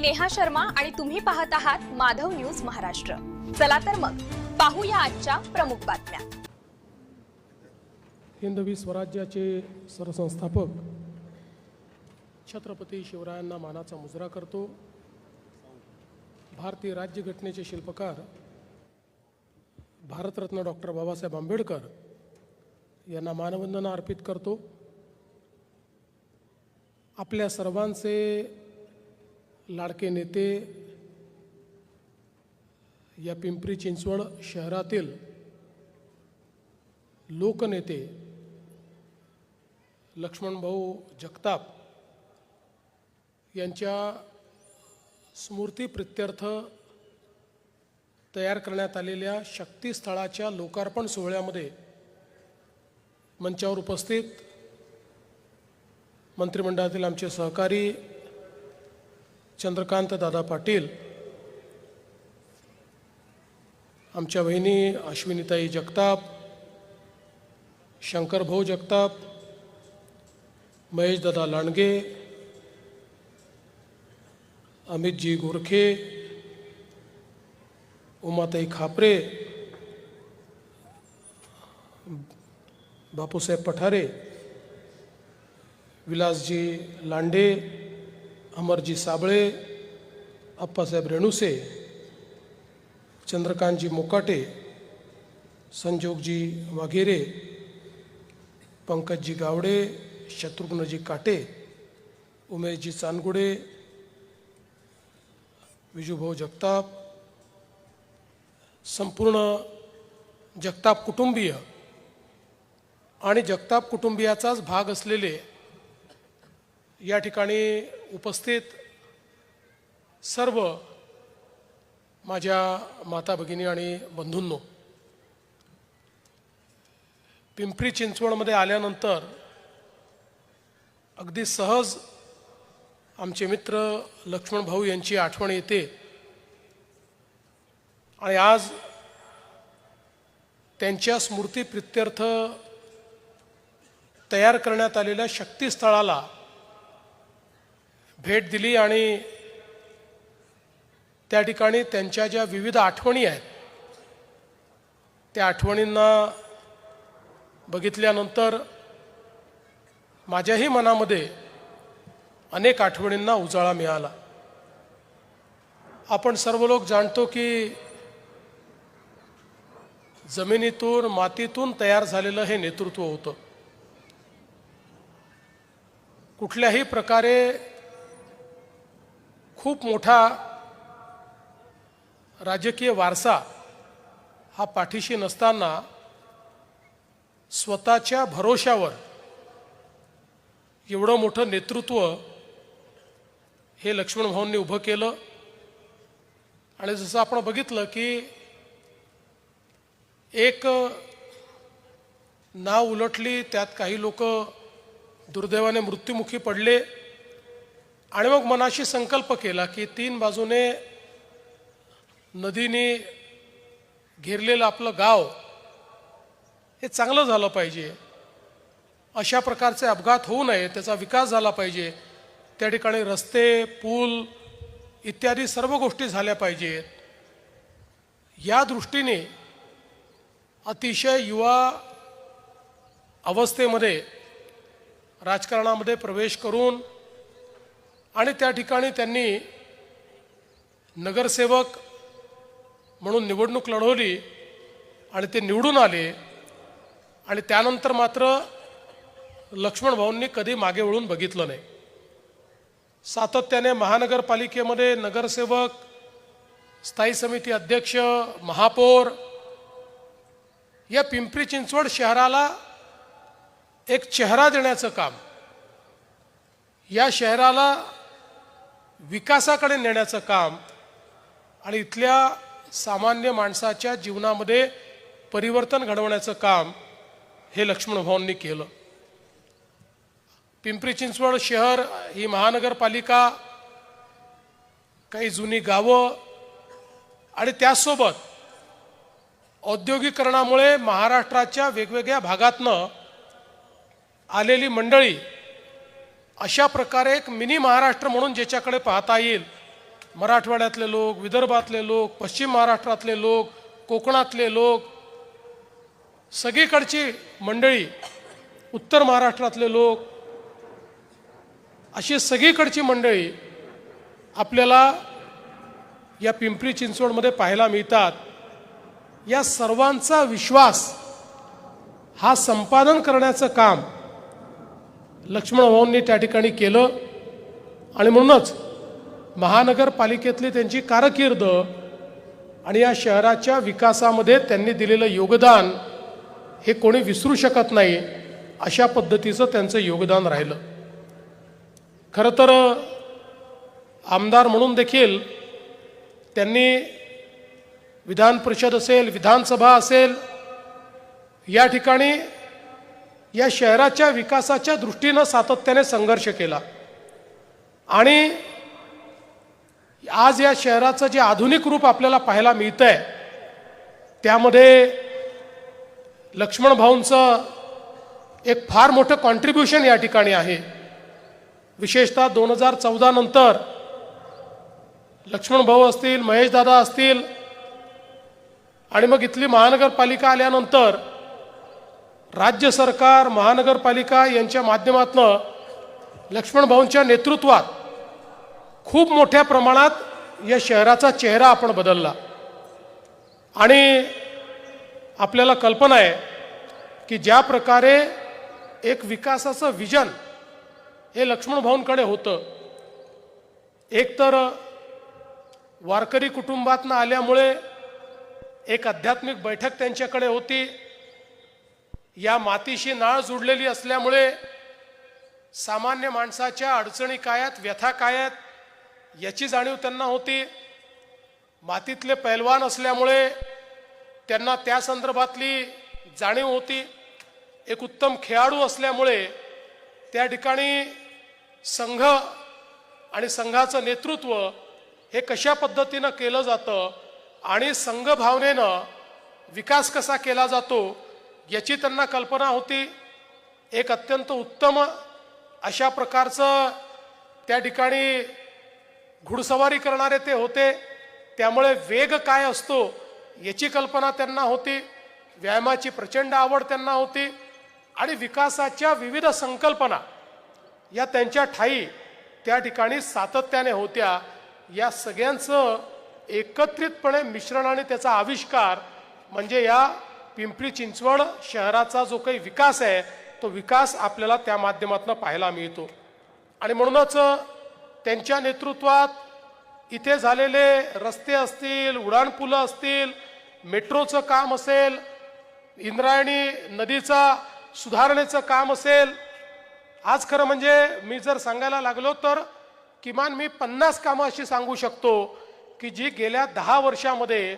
मी नेहा शर्मा आणि तुम्ही पाहत आहात माधव न्यूज महाराष्ट्र। चला तर मग पाहूया आजच्या प्रमुख बातम्या। हिंदवी स्वराज्याचे सरसंस्थापक छत्रपती शिवरायांना मानाचा मुजरा करतो। भारतीय राज्यघटनेचे शिल्पकार भारतरत्न डॉक्टर बाबासाहेब आंबेडकर यांना मानवंदना अर्पित करतो। आपल्या सर्वांचे लाडके नेते या पिंपरी चिंचवड शहरातील लोकनेते लक्ष्मणभाऊ जगताप यांच्या स्मृतीप्रित्यर्थ तयार करण्यात आलेल्या शक्तीस्थळाच्या लोकार्पण सोहळ्यामध्ये मंचावर उपस्थित मंत्रिमंडळातील आमचे सहकारी चंद्रकांत दादा पाटील, आमच्या बहिणी अश्विनीताई जगताप, शंकरभाऊ जगताप, महेश दादा लांडगे, अमितजी गोरखे, उमाताई खापरे, बापूसाहेब पठारे, विलासजी लांडे, अमरजी साबळे, अप्पासाहेब रेणुसे, चंद्रकांतजी मोकाटे, संजोगजी वाघेरे, पंकजजी गावडे, शत्रुघ्नजी काटे, उमेशजी चांदगुडे, विजूभाऊ जगताप, संपूर्ण जगताप कुटुंबीय आणि जगताप कुटुंबियाचाच भाग असलेले या ठिकाणी उपस्थित सर्व माझ्या माता भगिनी आणि बंधूंनो, पिंपरी चिंचवडमध्ये आल्यानंतर अगदी सहज आमचे मित्र लक्ष्मण भाऊ यांची आठवण येते आणि आज त्यांच्या स्मृतीप्रित्यर्थ तयार करण्यात आलेल्या शक्तीस्थळाला भेट दिली आणि त्या ठिकाणी त्यांच्या ज्या विविध आठवणी आहेत त्या आठवणींना बघितल्यानंतर माझ्याही मनामध्ये अनेक आठवणींना उजाळा मिळाला। आपण सर्व लोक जाणतो की जमिनीतून मातीतून तयार झालेलं हे नेतृत्व होतं। कुठल्याही प्रकारे खूप मोठा राजकीय वारसा हा पाठीशी नसताना स्वतःच्या भरोशावर एवढं मोठं नेतृत्व हे लक्ष्मण भाऊंनी उभं केलं। आणि जसं आपण बघितलं की एक नाव उलटली, त्यात काही लोक दुर्दैवाने मृत्युमुखी पडले आणि मग मनाशी संकल्प केला की तीन बाजूने नदीने घेरलेलं आपलं गाव हे चांगलं झालं पाहिजे, अशा प्रकारचे अपघात होऊ नये, त्याचा विकास झाला पाहिजे, त्या ठिकाणी रस्ते, पूल इत्यादी सर्व गोष्टी झाल्या पाहिजेत। या दृष्टीने अतिशय युवा अवस्थेमध्ये राजकारणामध्ये प्रवेश करून आणि त्या ठिकाणी त्यांनी नगरसेवक म्हणून निवडणूक लढवली आणि ते निवडून आले। आणि त्यानंतर मात्र लक्ष्मण भाऊंनी कधी मागे वळून बघितलं नाही। सातत्याने महानगरपालिकेमध्ये नगरसेवक, स्थायी समिती अध्यक्ष, महापौर या पिंपरी चिंचवड शहराला एक चेहरा देण्याचं काम, या शहराला विकासाकडे नेण्याचं काम आणि इथल्या सामान्य माणसाच्या जीवनामध्ये परिवर्तन घडवण्याचं काम हे लक्ष्मण भाऊंनी केलं। पिंपरी चिंचवड शहर ही महानगरपालिका, काही जुनी गावं आणि त्यासोबत औद्योगिकरणामुळे महाराष्ट्राच्या वेगवेगळ्या भागातनं आलेली मंडळी अशा प्रकारे एक मिनी महाराष्ट्र म्हणून ज्याच्याकडे पाहता येईल मराठवाड्यातले लोक, विदर्भातले लोक, पश्चिम महाराष्ट्रातले लोक, कोकणातले लोक, सगळीकडची मंडळी, उत्तर महाराष्ट्रातले लोक, अशी सगळीकडची मंडळी आपल्याला या पिंपरी चिंचवडमध्ये पाहायला मिळतात. या सर्वांचा विश्वास हा संपादन करण्याचं काम लक्ष्मण भाऊंनी त्या ठिकाणी केलं. आणि म्हणूनच महानगरपालिकेतली त्यांची कारकीर्द आणि या शहराच्या विकासामध्ये त्यांनी दिलेलं योगदान हे कोणी विसरू शकत नाही. अशा पद्धतीचं त्यांचं योगदान राहिलं. खरं तर आमदार म्हणून देखील त्यांनी विधान परिषद असेल, विधानसभा असेल, या ठिकाणी या शहराच्या विकासाच्या दृष्टीनं सातत्याने संघर्ष केला. आणि आज या शहराचं जे आधुनिक रूप आपल्याला पाहायला मिळतंय त्यामध्ये लक्ष्मण भाऊंचं एक फार मोठं कॉन्ट्रीब्युशन या ठिकाणी आहे. विशेषतः 2014 नंतर लक्ष्मण भाऊ असतील, महेश दादा असतील, आणि मग इथली महानगरपालिका आल्यानंतर राज्य सरकार, महानगरपालिका यांच्या माध्यमातून लक्ष्मण भाऊंच्या नेतृत्वात खूप मोठ्या प्रमाणात या शहराचा चेहरा आपण बदलला. आणि आपल्याला कल्पना आहे की ज्या प्रकारे एक विकासाचं विजन हे लक्ष्मण भाऊंकडे होतं, एक तर वारकरी कुटुंबातनं आल्यामुळे एक आध्यात्मिक बैठक त्यांच्याकडे होती. या मातीशी नाळ जुडलेली असल्यामुळे सामान्य माणसाच्या अडचणी काय आहेत, व्यथा काय आहेत याची जाणीव त्यांना होती. मातीतले पैलवान असल्यामुळे त्यांना त्या संदर्भातली जाणीव होती. एक उत्तम खेळाडू असल्यामुळे त्या ठिकाणी संघ आणि संघाचं नेतृत्व हे कशा पद्धतीनं केलं जातं आणि संघ भावनेनं विकास कसा केला जातो याची त्यांना कल्पना होती. एक अत्यंत उत्तम अशा प्रकारचं त्या ठिकाणी घुडसवारी करणारे ते होते. त्यामुळे वेग काय असतो याची कल्पना त्यांना होती. व्यायामाची प्रचंड आवड त्यांना होती. आणि विकासाच्या विविध संकल्पना या त्यांच्या ठायी त्या ठिकाणी सातत्याने होत्या. या सगळ्यांचं एकत्रितपणे मिश्रण आणि त्याचा आविष्कार म्हणजे या पिंपरी चिंचवड शहराचा जो काही विकास आहे तो विकास आपल्याला त्या माध्यमातून पाहायला मिळतो. आणि म्हणूनच त्यांच्या नेतृत्वात इथे झालेले रस्ते असतील, उड्डाणपुलं असतील, मेट्रोचं काम असेल, इंद्रायणी नदीचा सुधारणेचं काम असेल, आज खरं म्हणजे मी जर सांगायला लागलो तर किमान मी 50 कामं अशी सांगू शकतो की जी गेल्या 10 वर्षामध्ये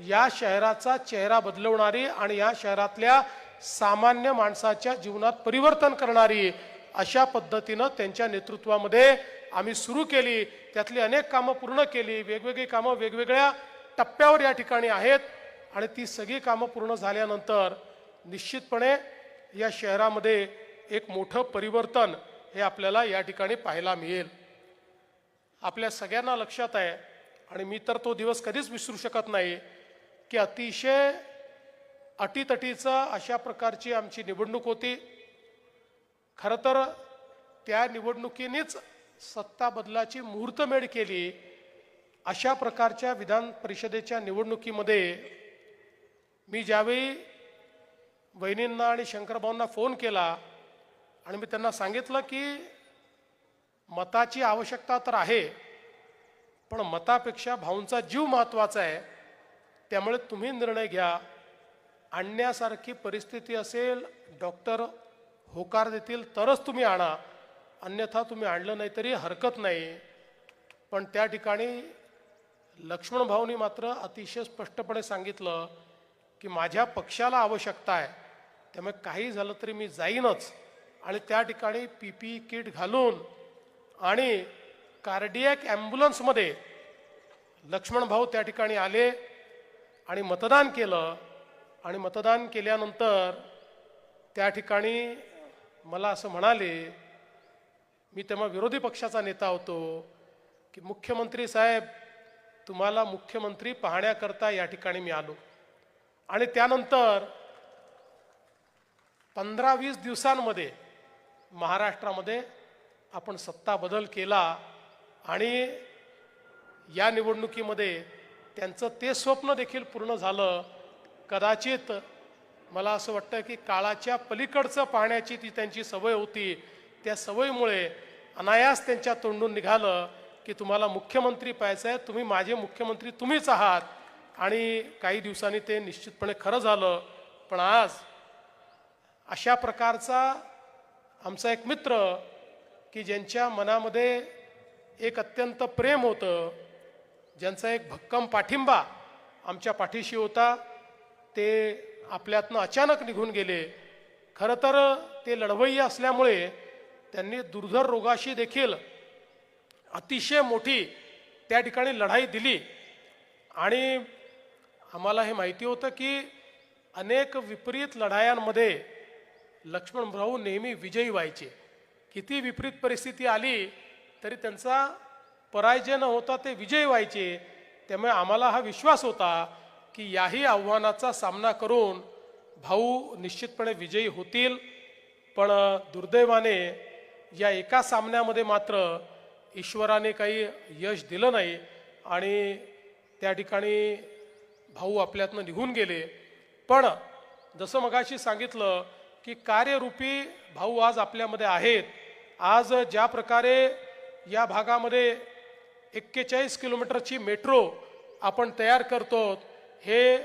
या शहराचा चेहरा बदलवणारी आणि या शहरातल्या सामान्य माणसाच्या जीवनात परिवर्तन करणारी अशा पद्धतीनं त्यांच्या नेतृत्वामध्ये आम्ही सुरू केली. त्यातली अनेक कामं पूर्ण केली. वेगवेगळी कामं वेगवेगळ्या टप्प्यावर या ठिकाणी आहेत. आणि ती सगळी कामं पूर्ण झाल्यानंतर निश्चितपणे या शहरामध्ये एक मोठं परिवर्तन हे आपल्याला या ठिकाणी पाहायला मिळेल. आपल्या सगळ्यांना लक्षात आहे आणि मी तर तो दिवस कधीच विसरू शकत नाही की अतिशय अटीतटीचं अशा प्रकारची आमची निवडणूक होती. खरं तर त्या निवडणुकीनेच सत्ता बदलाची मुहूर्तमेढ केली. अशा प्रकारच्या विधान परिषदेच्या निवडणुकीमध्ये मी ज्यावेळी वहिनींना आणि शंकरभाऊंना फोन केला आणि मी त्यांना सांगितलं की मताची आवश्यकता तर आहे पण मतापेक्षा भाऊंचा जीव महत्त्वाचा आहे. त्यामुळे तुम्ही निर्णय घ्या. आणण्यासारखी परिस्थिती असेल, डॉक्टर होकार देतील तरच तुम्ही आणा, अन्यथा तुम्ही आणलं नाही तरी हरकत नाही. पण त्या ठिकाणी लक्ष्मण भाऊनी मात्र अतिशय स्पष्टपणे सांगितलं की माझ्या पक्षाला आवश्यकता आहे, त्यामुळे काही झालं तरी मी जाईनच. आणि त्या ठिकाणी PPE किट घालून आणि कार्डियक ॲम्ब्युलन्समध्ये लक्ष्मण भाऊ त्या ठिकाणी आले आणि मतदान केलं. आणि मतदान केल्यानंतर त्या ठिकाणी मला असं म्हणाले, मी तेव्हा विरोधी पक्षाचा नेता होतो, की मुख्यमंत्री साहेब तुम्हाला मुख्यमंत्री पाहण्याकरता या ठिकाणी मी आलो आणि त्यानंतर 15-20 दिवसांमध्ये महाराष्ट्रामध्ये आपण सत्ता बदल केला आणि या निवडणुकीमध्ये त्यांचं ते स्वप्न देखील पूर्ण झालं. कदाचित मला असं वाटतं की काळाच्या पलीकडचं पाहण्याची ती त्यांची सवय होती. त्या सवयीमुळे अनायास त्यांच्या तोंडून निघालं की तुम्हाला मुख्यमंत्री पाहायचं आहे, तुम्ही माझे मुख्यमंत्री तुम्हीच आहात. आणि काही दिवसांनी ते निश्चितपणे खरं झालं. पण आज अशा प्रकारचा आमचा एक मित्र की ज्यांच्या मनामध्ये एक अत्यंत प्रेम होतं, ज्यांचा एक भक्कम पाठिंबा आमच्या पाठीशी होता, ते आपल्यातनं अचानक निघून गेले. खरं तर ते लढवय्ये असल्यामुळे त्यांनी दुर्धर रोगाशी देखील अतिशय मोठी त्या ठिकाणी लढाई दिली आणि आम्हाला हे माहिती होतं की अनेक विपरीत लढायांमध्ये लक्ष्मणभाऊ नेहमी विजयी व्हायचे. किती विपरीत परिस्थिती आली तरी त्यांचा पराजय न होता ते विजयी व्हायचे. त्यामुळे आम्हाला हा विश्वास होता की याही आव्हानाचा सामना करून भाऊ निश्चितपणे विजयी होतील. पण दुर्दैवाने या एका सामन्यामध्ये मात्र ईश्वराने काही यश दिलं नाही आणि त्या ठिकाणी भाऊ आपल्यातनं निघून गेले. पण जसं मगाशी सांगितलं की कार्यरूपी भाऊ आज आपल्यामध्ये आहेत. आज ज्या प्रकारे या भागामध्ये 41 किलोमीटरची मेट्रो आपण तयार करतो, हे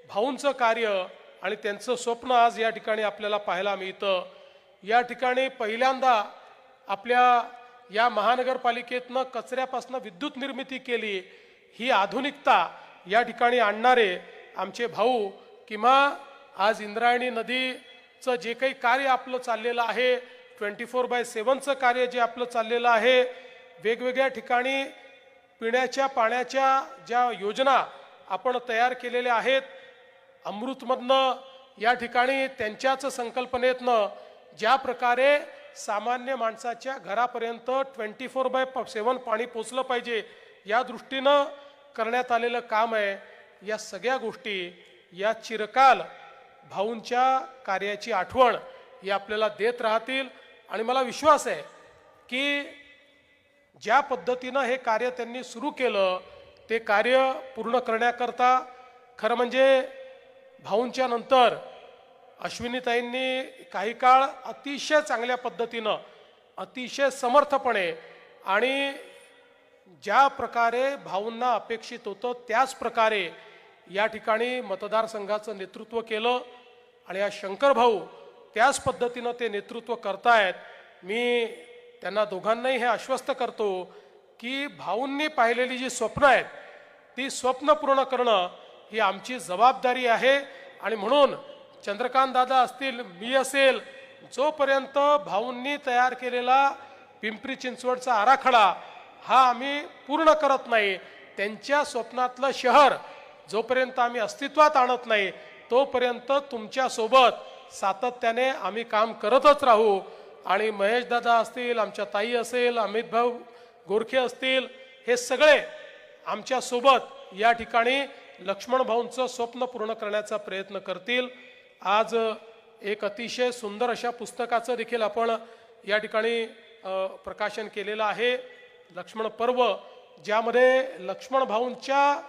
भाऊंचं कार्य आणि त्यांचं स्वप्न आज या ठिकाणी आपल्याला पाहायला मिळतं. या ठिकाणी पहिल्यांदा आपल्या या महानगरपालिकेतनं कचऱ्यापासून विद्युत निर्मिती केली. ही आधुनिकता या ठिकाणी आणणारे आमचे भाऊ किंवा आज इंद्रायणी नदीचं जे काही कार्य आपलं चाललेलं आहे, 24/7चं कार्य जे आपलं चाललेलं आहे, वेगवेगळ्या ठिकाणी पिण्याच्या पाण्याच्या ज्या योजना आपण तयार केलेल्या आहेत, अमृतमधनं या ठिकाणी त्यांच्याच संकल्पनेतनं ज्या प्रकारे सामान्य माणसाच्या घरापर्यंत 24/7 पाणी पोचलं पाहिजे या दृष्टीनं करण्यात आलेलं काम आहे. या सगळ्या गोष्टी या चिरकाल भाऊंच्या कार्याची आठवण ही आपल्याला देत राहतील आणि मला विश्वास आहे की ज्या पद्धतीनं हे कार्य त्यांनी सुरू केलं ते कार्य पूर्ण करण्याकरता खरं म्हणजे भाऊंच्या नंतर अश्विनीताईंनी काही काळ अतिशय चांगल्या पद्धतीनं, अतिशय समर्थपणे आणि ज्या प्रकारे भाऊंना अपेक्षित होतं त्याच प्रकारे या ठिकाणी मतदारसंघाचं नेतृत्व केलं आणि या शंकर भाऊ त्याच पद्धतीनं ते नेतृत्व करतायत. मी त्यांना दोघांनाही हे आश्वस्त करतो की भाऊंनी पाहिलेली जी स्वप्न आहेत ती स्वप्न पूर्ण करणं ही आमची जबाबदारी आहे. आणि म्हणून चंद्रकांत दादा असतील, मी असेल, जोपर्यंत भाऊंनी तयार केलेला पिंपरी चिंचवडचा आराखडा हा आम्ही पूर्ण करत नाही, त्यांच्या स्वप्नातलं शहर जोपर्यंत आम्ही अस्तित्वात आणत नाही तोपर्यंत तुमच्यासोबत सातत्याने आम्ही काम करतच राहू. आणि महेश दादा असतील, आमच्या ताई असेल, अमित भाऊ गोरखे असतील, हे सगळे आमच्यासोबत या ठिकाणी लक्ष्मण भाऊंचं स्वप्न पूर्ण करण्याचा प्रयत्न करतील. आज एक अतिशय सुंदर अशा पुस्तकाचं देखील आपण या ठिकाणी प्रकाशन केलेलं आहे, लक्ष्मण पर्व, ज्यामध्ये लक्ष्मण भाऊंच्या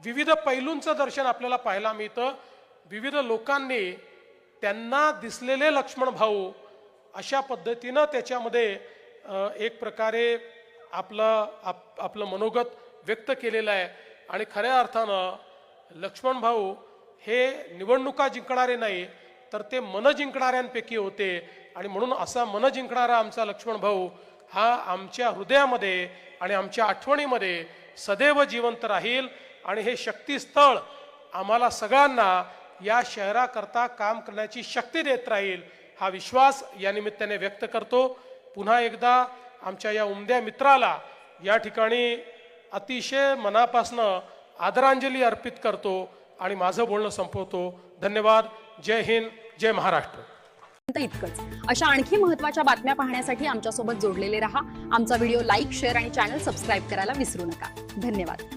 विविध पैलूंचं दर्शन आपल्याला पाहायला मिळतं. विविध लोकांनी त्यांना दिसलेले लक्ष्मण भाऊ अशा पद्धतीनं त्याच्यामध्ये एक प्रकारे आपलं मनोगत व्यक्त केलेलं आहे. आणि खऱ्या अर्थानं लक्ष्मण भाऊ हे निवडणुका जिंकणारे नाही तर ते मन जिंकणाऱ्यांपैकी होते. आणि म्हणून असा मन जिंकणारा आमचा लक्ष्मण भाऊ हा आमच्या हृदयामध्ये आणि आमच्या आठवणीमध्ये सदैव जिवंत राहील. आणि हे शक्तीस्थळ आम्हाला सगळ्यांना या शहराकरता काम करण्याची शक्ती देत राहील, हा विश्वास या निमित्ताने व्यक्त करतो. पुन्हा एकदा आमच्या या उमद्या मित्राला या ठिकाणी अतिशय मनापासनं आदरांजली अर्पित करतो आणि माझं बोलणं संपवतो. धन्यवाद. जय हिंद, जय महाराष्ट्र. इतकंच. अशा आणखी महत्त्वाच्या बातम्या पाहण्यासाठी आमच्यासोबत जोडलेले रहा. आमचा व्हिडिओ लाईक, शेअर आणि चॅनल सबस्क्राईब करायला विसरू नका. धन्यवाद.